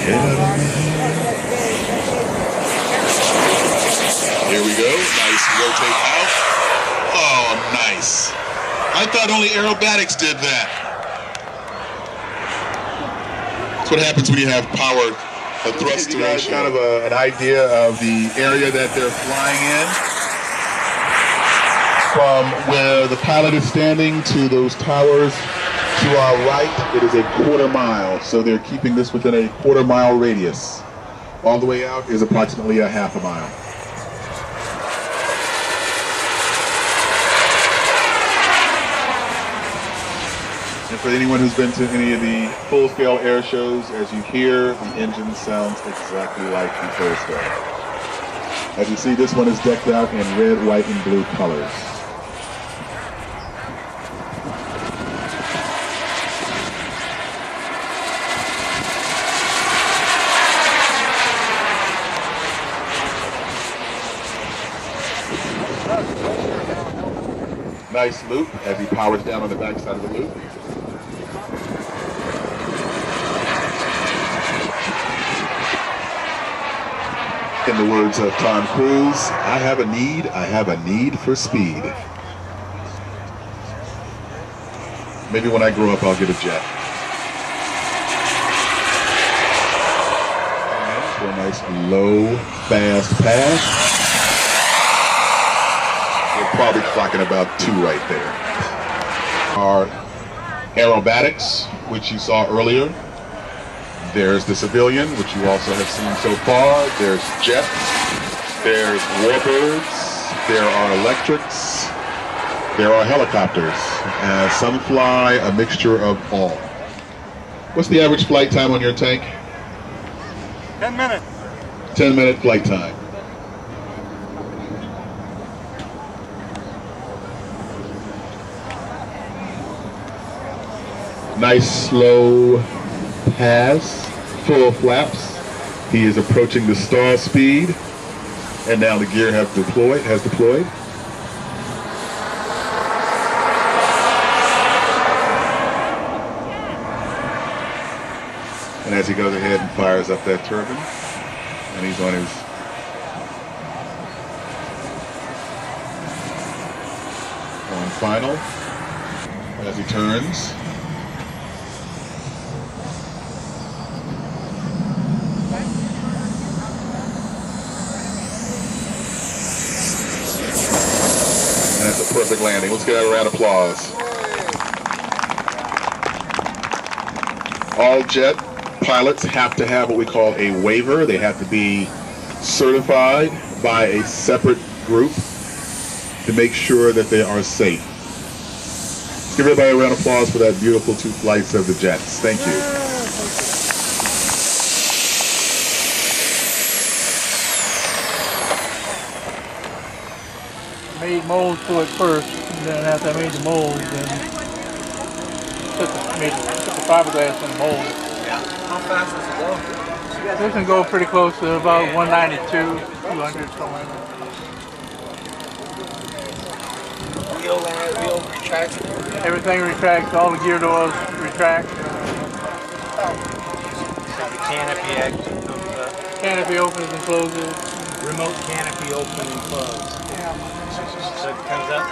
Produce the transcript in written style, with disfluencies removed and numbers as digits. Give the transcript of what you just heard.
Here we go. Nice rotate out. Oh, nice. I thought only aerobatics did that. That's what happens when you have power, a thrust to ratio. Kind of an idea of the area that they're flying in. From where the pilot is standing to those towers to our right, it is a quarter-mile. So they're keeping this within a quarter-mile radius. All the way out is approximately a half a mile. And for anyone who's been to any of the full-scale air shows, as you hear, the engine sounds exactly like the full-scale. As you see, this one is decked out in red, white, and blue colors. Nice loop as he powers down on the backside of the loop. In the words of Tom Cruise, I have a need for speed. Maybe when I grow up I'll get a jet. And for a nice low, fast pass. Probably clocking about 2 right there. Our aerobatics, which you saw earlier. There's the civilian, which you also have seen so far. There's jets. There's warbirds. There are electrics. There are helicopters. Some fly a mixture of all. What's the average flight time on your tank? 10 minutes. 10-minute flight time. Nice slow pass, full flaps. He is approaching the stall speed, and now the gear has deployed. And as he goes ahead and fires up that turbine, and he's on his final as he turns. That's a perfect landing. Let's get a round of applause. All jet pilots have to have what we call a waiver. They have to be certified by a separate group to make sure that they are safe. Let's give everybody a round of applause for that beautiful 2 flights of the jets. Thank you. Made molds to it first, and then after I made the molds, then put the fiberglass in the mold. Yeah. How fast does it go? This can go pretty close to about 192, 200, somewhere. Wheel retracts? Everything retracts, all the gear doors retract. So the canopy comes up. Canopy opens and closes. Remote canopy open and close. Yeah. So it comes up.